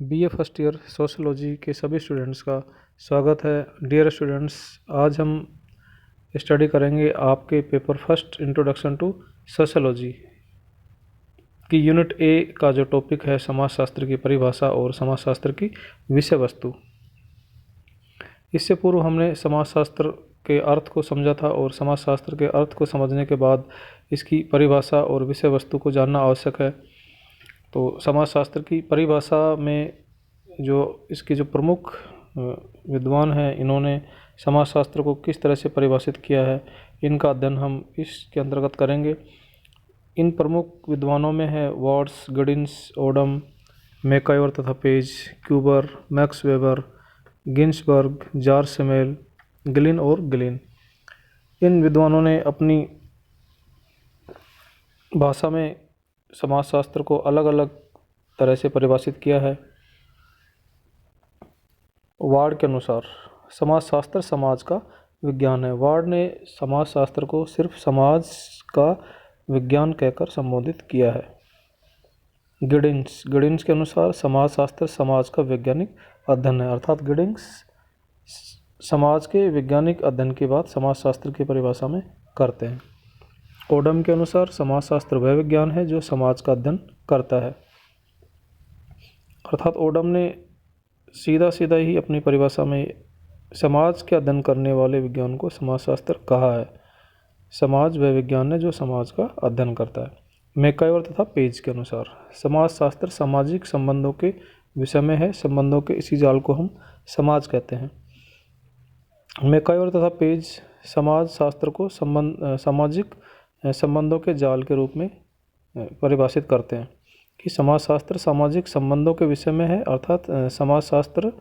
BA first year sociology के सभी students का स्वागत है। डियर स्टूडेंट्स, आज हम स्टडी करेंगे आपके paper first introduction to sociology की यूनिट ए का जो टॉपिक है समाजशास्त्र की परिभाषा और समाजशास्त्र की विषय वस्तु। इससे पूर्व हमने समाजशास्त्र के अर्थ को समझा था और समाजशास्त्र के अर्थ को समझने के बाद इसकी परिभाषा और विषय वस्तु को जानना आवश्यक है। तो समाजशास्त्र की परिभाषा में जो इसके जो प्रमुख विद्वान हैं, इन्होंने समाजशास्त्र को किस तरह से परिभाषित किया है, इनका अध्ययन हम इसके अंतर्गत करेंगे। इन प्रमुख विद्वानों में है वॉर्ड्स, गडिन्स, ओडम, मैकाइवर तथा Page, Cuber, Max Weber, Ginsberg, George Simmel, Gillin और गिलिन। इन विद्वानों ने अपनी भाषा में समाजशास्त्र को अलग अलग तरह से परिभाषित किया है। वार्ड के अनुसार समाजशास्त्र समाज का विज्ञान है। वार्ड ने समाजशास्त्र को सिर्फ समाज का विज्ञान कहकर संबोधित किया है। गिडिन्स के अनुसार समाजशास्त्र समाज का वैज्ञानिक अध्ययन है, अर्थात गिडिन्स समाज के वैज्ञानिक अध्ययन की बात समाजशास्त्र की परिभाषा में करते हैं। ओडम के अनुसार समाजशास्त्र वह विज्ञान है जो समाज का अध्ययन करता है, अर्थात ओडम ने सीधा ही अपनी परिभाषा में समाज के अध्ययन करने वाले विज्ञान को समाजशास्त्र कहा है। समाज वह विज्ञान है जो समाज का अध्ययन करता है। मैकाइवर तथा पेज के अनुसार समाजशास्त्र सामाजिक संबंधों के विषय में है। संबंधों के इसी जाल को हम समाज कहते हैं। मैकाइवर तथा पेज समाज शास्त्र को सामाजिक संबंधों के जाल के रूप में परिभाषित करते हैं कि समाजशास्त्र सामाजिक संबंधों के विषय में है, अर्थात समाजशास्त्र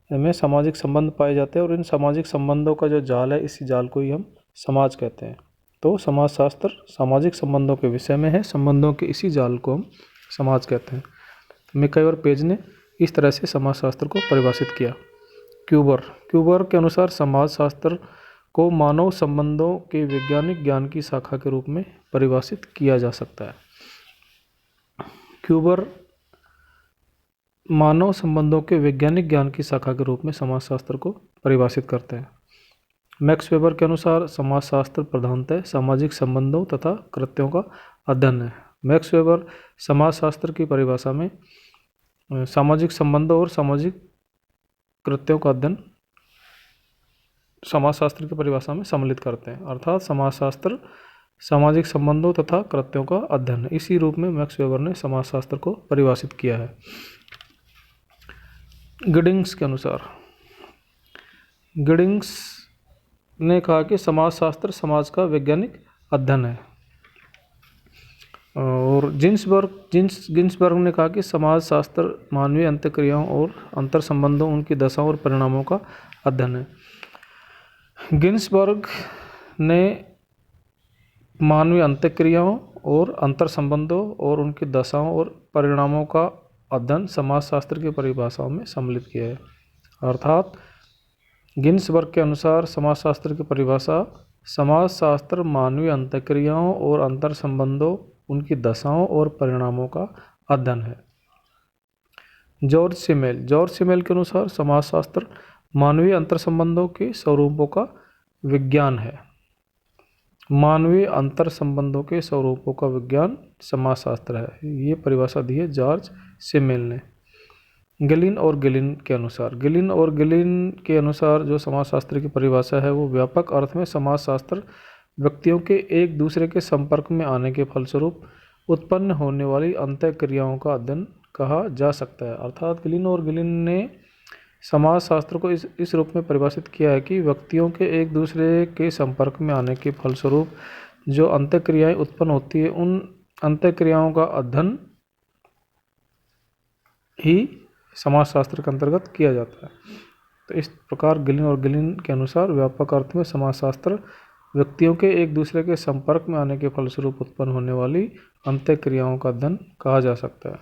में सामाजिक संबंध पाए जाते हैं और इन सामाजिक संबंधों का जो जाल है, इसी जाल को ही हम समाज कहते हैं। तो समाजशास्त्र सामाजिक संबंधों के विषय में है, संबंधों के इसी जाल को हम समाज कहते हैं। मैकाइवर पेज ने इस तरह से समाजशास्त्र को परिभाषित किया। क्यूबर के अनुसार समाजशास्त्र को मानव संबंधों के वैज्ञानिक ज्ञान की शाखा के रूप में परिभाषित किया जा सकता है। क्यूबर मानव संबंधों के वैज्ञानिक ज्ञान की शाखा के रूप में समाजशास्त्र को परिभाषित करते हैं। मैक्स वेबर के अनुसार समाजशास्त्र प्रधानतः सामाजिक संबंधों तथा कृत्यों का अध्ययन है। मैक्स वेबर समाजशास्त्र की परिभाषा में सामाजिक संबंधों और सामाजिक कृत्यों का अध्ययन समाजशास्त्र की परिभाषा में सम्मिलित करते हैं, अर्थात समाजशास्त्र सामाजिक संबंधों तथा कृत्यों का अध्ययन है। इसी रूप में मैक्स वेबर ने समाजशास्त्र को परिभाषित किया है। गिडिन्स के अनुसार गिडिन्स ने कहा कि समाजशास्त्र समाज का वैज्ञानिक अध्ययन है, और गिन्सबर्ग ने कहा कि समाजशास्त्र मानवीय अंतःक्रियाओं और अंतर संबंधों, उनकी दशाओं और परिणामों का अध्ययन है। गिन्सबर्ग ने मानवीय अंतःक्रियाओं और अंतर संबंधों और उनकी दशाओं और परिणामों का अध्ययन समाजशास्त्र की परिभाषाओं में सम्मिलित किया है, अर्थात गिन्सबर्ग के अनुसार समाजशास्त्र की परिभाषा समाजशास्त्र मानवीय अंतःक्रियाओं और अंतर संबंधों, उनकी दशाओं और परिणामों का अध्ययन है। जॉर्ज सिमेल के अनुसार समाजशास्त्र मानवीय अंतर संबंधों के स्वरूपों का विज्ञान है। मानवीय अंतर संबंधों के स्वरूपों का विज्ञान समाजशास्त्र है। ये परिभाषा दी है जॉर्ज सिमेल ने। गिलिन और गिलिन के अनुसार जो समाजशास्त्र की परिभाषा है वो व्यापक अर्थ में समाजशास्त्र व्यक्तियों के एक दूसरे के संपर्क में आने के फलस्वरूप उत्पन्न होने वाली अंतःक्रियाओं का अध्ययन कहा जा सकता है, अर्थात गिलिन ने समाजशास्त्र को इस रूप में परिभाषित किया है कि व्यक्तियों के एक दूसरे के संपर्क में आने के फलस्वरूप जो अंतःक्रियाएं उत्पन्न होती है, उन अंतःक्रियाओं का अध्ययन ही समाजशास्त्र के अंतर्गत किया जाता है। तो इस प्रकार गिलिन के अनुसार व्यापक अर्थ में समाजशास्त्र व्यक्तियों के एक दूसरे के संपर्क में आने के फलस्वरूप उत्पन्न होने वाली अंतःक्रियाओं का अध्ययन कहा जा सकता है।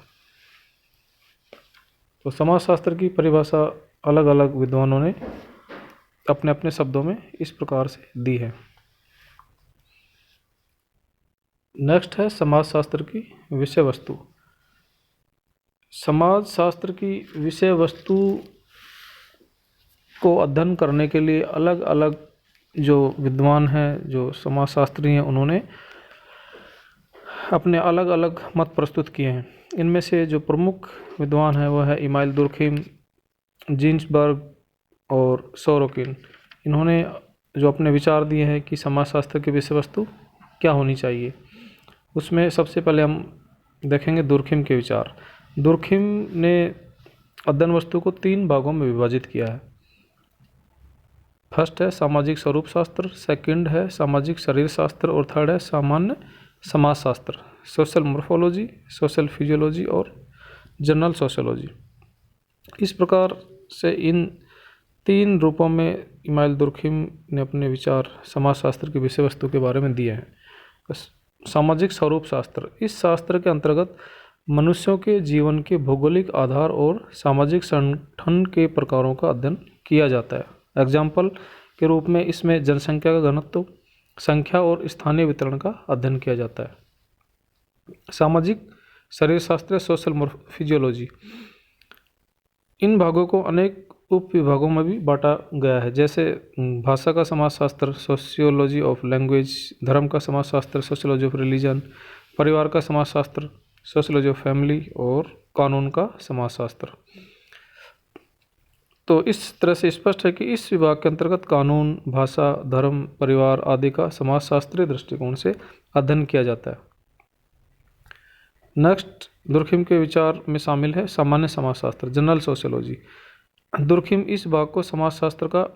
तो समाजशास्त्र की परिभाषा अलग अलग विद्वानों ने अपने अपने शब्दों में इस प्रकार से दी है। नेक्स्ट है समाजशास्त्र की विषय वस्तु। समाज शास्त्र की विषय वस्तु को अध्ययन करने के लिए अलग अलग जो विद्वान हैं, जो समाजशास्त्री हैं, उन्होंने अपने अलग अलग मत प्रस्तुत किए हैं। इनमें से जो प्रमुख विद्वान हैं वह है इमाइल दुर्खिम, जिन्सबर्ग और सोरोकिन। इन्होंने जो अपने विचार दिए हैं कि समाजशास्त्र की विषय वस्तु क्या होनी चाहिए, उसमें सबसे पहले हम देखेंगे दुर्खिम के विचार। दुर्खिम ने अध्ययन वस्तु को 3 भागों में विभाजित किया है। फर्स्ट है सामाजिक स्वरूप शास्त्र, सेकंड है सामाजिक शरीर शास्त्र और थर्ड है सामान्य समाजशास्त्र, सोशल मोर्फोलॉजी, सोशल फिजियोलॉजी और जनरल सोशियोलॉजी। इस प्रकार से इन 3 रूपों में इमाइल दुर्खिम ने अपने विचार समाजशास्त्र की विषय वस्तु के बारे में दिए हैं। सामाजिक स्वरूप शास्त्र, इस शास्त्र के अंतर्गत मनुष्यों के जीवन के भौगोलिक आधार और सामाजिक संगठन के प्रकारों का अध्ययन किया जाता है। एग्जाम्पल के रूप में इसमें जनसंख्या का घनत्व, संख्या और स्थानीय वितरण का अध्ययन किया जाता है। सामाजिक शरीर शास्त्र, सोशल फिजियोलॉजी, इन भागों को अनेक उप विभागों में भी बांटा गया है, जैसे भाषा का समाजशास्त्र, सोशियोलॉजी ऑफ लैंग्वेज, धर्म का समाजशास्त्र, सोशियोलॉजी ऑफ रिलीजन, परिवार का समाजशास्त्र, सोशियोलॉजी ऑफ फैमिली और कानून का समाजशास्त्र। तो इस तरह से स्पष्ट है कि इस विभाग के अंतर्गत कानून, भाषा, धर्म, परिवार आदि का समाजशास्त्रीय दृष्टिकोण से अध्ययन किया जाता है। नेक्स्ट दुर्खिम के विचार में शामिल है सामान्य समाजशास्त्र, जनरल सोशियोलॉजी। दुर्खिम इस भाग को समाजशास्त्र का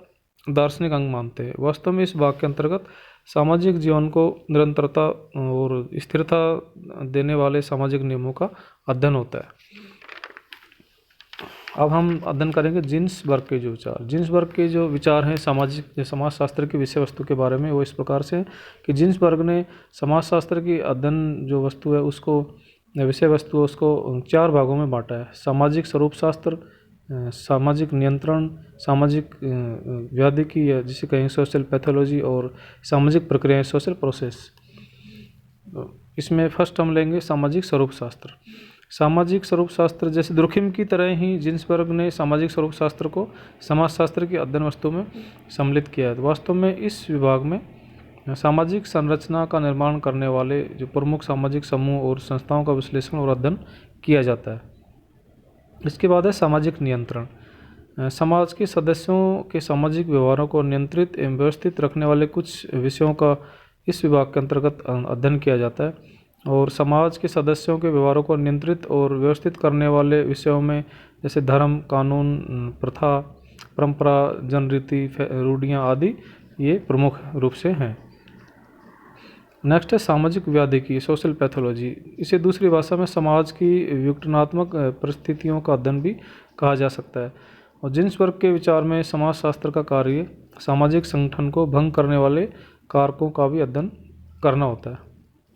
दार्शनिक अंग मानते हैं। वास्तव में इस भाग के अंतर्गत सामाजिक जीवन को निरंतरता और स्थिरता देने वाले सामाजिक नियमों का अध्ययन होता है। अब हम अध्ययन करेंगे जिन्सबर्ग के जो विचार। जिन्सबर्ग के जो विचार हैं समाजशास्त्र की विषय वस्तु के बारे में, वो इस प्रकार से कि जिन्सबर्ग ने समाजशास्त्र की अध्ययन जो वस्तु है उसको, विषय वस्तु उसको 4 भागों में बांटा है। सामाजिक स्वरूप शास्त्र, सामाजिक नियंत्रण, सामाजिक व्याधि की जिसे कहें सोशल पैथोलॉजी, और सामाजिक प्रक्रियाएं, सोशल प्रोसेस। इसमें फर्स्ट हम लेंगे सामाजिक स्वरूप शास्त्र। सामाजिक स्वरूप शास्त्र, जैसे दुर्खिम की तरह ही जिन्सबर्ग ने सामाजिक स्वरूप शास्त्र को समाजशास्त्र की अध्ययन वस्तु में सम्मिलित किया है। तो वास्तव में इस विभाग में सामाजिक संरचना का निर्माण करने वाले जो प्रमुख सामाजिक समूह और संस्थाओं का विश्लेषण और अध्ययन किया जाता है। इसके बाद है सामाजिक नियंत्रण। समाज के सदस्यों के सामाजिक व्यवहारों को नियंत्रित एवं व्यवस्थित रखने वाले कुछ विषयों का इस विभाग के अंतर्गत अध्ययन किया जाता है। और समाज के सदस्यों के व्यवहारों को नियंत्रित और व्यवस्थित करने वाले विषयों में जैसे धर्म, कानून, प्रथा, परंपरा, जनरीति, रूढ़ियाँ आदि ये प्रमुख रूप से हैं। नेक्स्ट है सामाजिक व्याधिकी, सोशल पैथोलॉजी। इसे दूसरी भाषा में समाज की विघटनात्मक परिस्थितियों का अध्ययन भी कहा जा सकता है। और जिन्सबर्ग के विचार में समाजशास्त्र का कार्य सामाजिक संगठन को भंग करने वाले कारकों का भी अध्ययन करना होता है।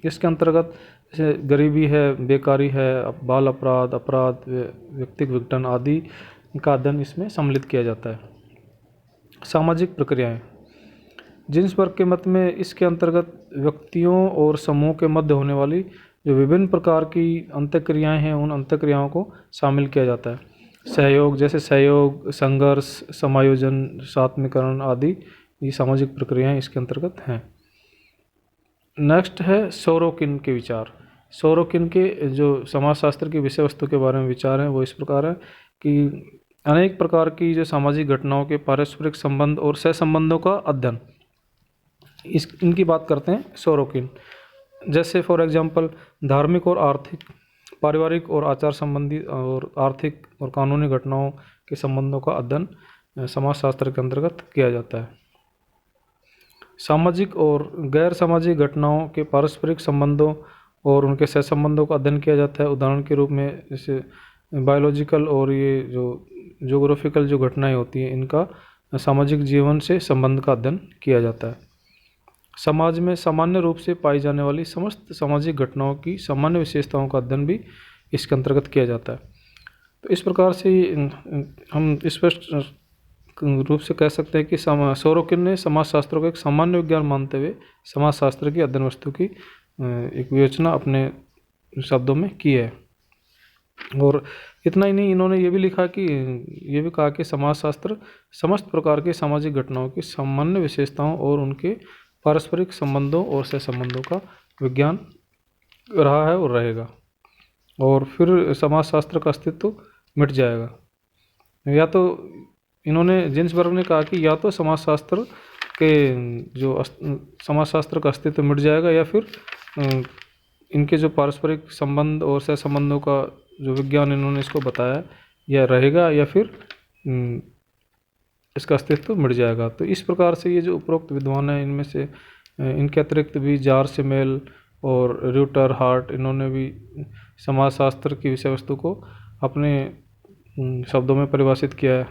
इसके अंतर्गत जैसे गरीबी है, बेकारी है, बाल अपराध, व्यक्तिगत विघटन आदि का अध्ययन इसमें सम्मिलित किया जाता है। सामाजिक प्रक्रियाएं, जिन्सबर्ग के मत में इसके अंतर्गत व्यक्तियों और समूह के मध्य होने वाली जो विभिन्न प्रकार की अंतःक्रियाएं हैं, उन अंतःक्रियाओं को शामिल किया जाता है। सहयोग, जैसे सहयोग, संघर्ष, समायोजन, सात्मीकरण आदि ये सामाजिक प्रक्रियाएं इसके अंतर्गत हैं। नेक्स्ट है सोरोकिन के विचार। सोरोकिन के जो समाजशास्त्र की विषय वस्तु के बारे में विचार हैं वो इस प्रकार है कि अनेक प्रकार की जो सामाजिक घटनाओं के पारस्परिक संबंध और सहसंबंधों का अध्ययन, इनकी बात करते हैं सोरोकिन। जैसे फॉर एग्जांपल धार्मिक और आर्थिक, पारिवारिक और आचार संबंधी और आर्थिक और कानूनी घटनाओं के संबंधों का अध्ययन समाजशास्त्र के अंतर्गत किया जाता है। सामाजिक और गैर सामाजिक घटनाओं के पारस्परिक संबंधों और उनके सहसंबंधों का अध्ययन किया जाता है। उदाहरण के रूप में जैसे बायोलॉजिकल और ये जो ज्योग्राफिकल जो घटनाएं होती हैं, इनका सामाजिक जीवन से संबंध का अध्ययन किया जाता है। समाज में सामान्य रूप से पाई जाने वाली समस्त सामाजिक घटनाओं की सामान्य विशेषताओं का अध्ययन भी इसके अंतर्गत किया जाता है। तो इस प्रकार से हम स्पष्ट रूप से कह सकते हैं कि सोरोकिन ने समाजशास्त्र को एक सामान्य विज्ञान मानते हुए समाजशास्त्र की अध्ययन वस्तु की एक विवेचना अपने शब्दों में की है। और इतना ही नहीं, इन्होंने ये भी कहा कि समाजशास्त्र समस्त प्रकार के सामाजिक घटनाओं की सामान्य विशेषताओं और उनके पारस्परिक संबंधों और सहसंबंधों का विज्ञान रहा है और रहेगा। और फिर समाजशास्त्र का अस्तित्व मिट जाएगा। या तो इन्होंने जिन्सबर्ग ने कहा कि या तो समाजशास्त्र के समाजशास्त्र का अस्तित्व मिट जाएगा, या फिर इनके जो पारस्परिक संबंध और सहसंबंधों का जो विज्ञान इन्होंने इसको बताया, यह रहेगा या फिर इसका अस्तित्व मिट जाएगा। तो इस प्रकार से ये जो उपरोक्त विद्वान हैं, इनमें से इनके अतिरिक्त भी जार सिमेल और र्यूटर हार्ट, इन्होंने भी समाजशास्त्र की विषय वस्तु को अपने शब्दों में परिभाषित किया है।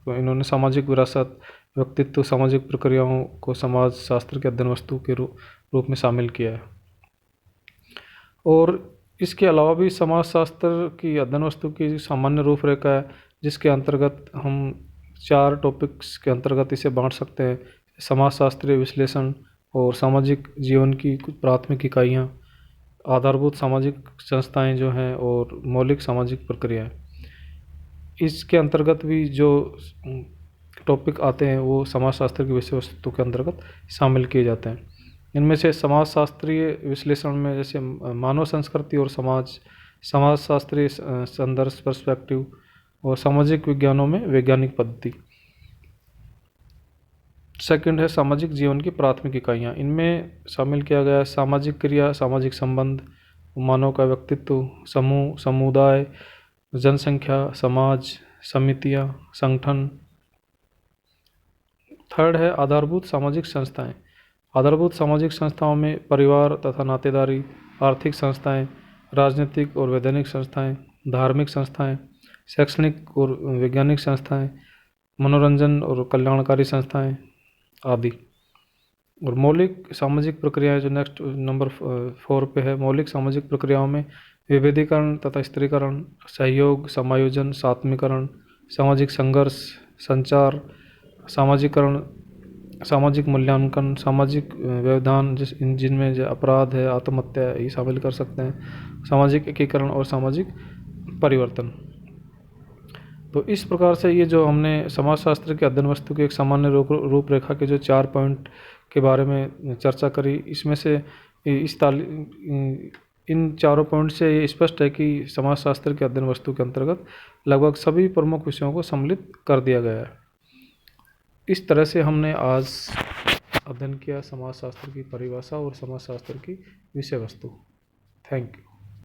तो इन्होंने सामाजिक विरासत, व्यक्तित्व, सामाजिक प्रक्रियाओं को समाज शास्त्र के अध्ययन वस्तु के रूप में शामिल किया है। और इसके अलावा भी समाजशास्त्र की अध्ययन वस्तु की सामान्य रूपरेखा है, जिसके अंतर्गत हम 4 टॉपिक्स के अंतर्गत इसे बांट सकते हैं। समाजशास्त्रीय विश्लेषण और सामाजिक जीवन की कुछ प्राथमिक इकाइयाँ, आधारभूत सामाजिक संस्थाएं जो हैं, और मौलिक सामाजिक प्रक्रियाएं। इसके अंतर्गत भी जो टॉपिक आते हैं वो समाजशास्त्र की विषय वस्तु के अंतर्गत शामिल किए जाते हैं। इनमें से समाजशास्त्रीय विश्लेषण में जैसे मानव संस्कृति और समाजशास्त्रीय संदर्भ पर्सपेक्टिव, और सामाजिक विज्ञानों में वैज्ञानिक पद्धति। सेकंड है सामाजिक जीवन की प्राथमिक इकाइयाँ। इनमें शामिल किया गया है सामाजिक क्रिया, सामाजिक संबंध, मानव का व्यक्तित्व, समूह, समुदाय, जनसंख्या, समाज, समितियाँ, संगठन। थर्ड है आधारभूत सामाजिक संस्थाएं। आधारभूत सामाजिक संस्थाओं में परिवार तथा नातेदारी, आर्थिक संस्थाएं, राजनीतिक और वैधानिक संस्थाएं, धार्मिक संस्थाएं, शैक्षणिक और वैज्ञानिक संस्थाएं, मनोरंजन और कल्याणकारी संस्थाएं आदि। और मौलिक सामाजिक प्रक्रियाएं जो नेक्स्ट नंबर 4 पे है, मौलिक सामाजिक प्रक्रियाओं में विभेदीकरण तथा स्त्रीकरण, सहयोग, समायोजन, सात्मीकरण, सामाजिक संघर्ष, संचार, सामाजिकरण, सामाजिक मूल्यांकन, सामाजिक व्यवधान जिनमें जो अपराध है, आत्महत्या ये शामिल कर सकते हैं, सामाजिक एकीकरण और सामाजिक परिवर्तन। तो इस प्रकार से ये जो हमने समाजशास्त्र के अध्ययन वस्तु की एक सामान्य रूपरेखा के जो 4 पॉइंट के बारे में चर्चा करी, इसमें से इन चारों पॉइंट से ये स्पष्ट है कि समाजशास्त्र के अध्ययन वस्तु के अंतर्गत लगभग सभी प्रमुख विषयों को सम्मिलित कर दिया गया है। इस तरह से हमने आज अध्ययन किया समाजशास्त्र की परिभाषा और समाजशास्त्र की विषय वस्तु। Thank you.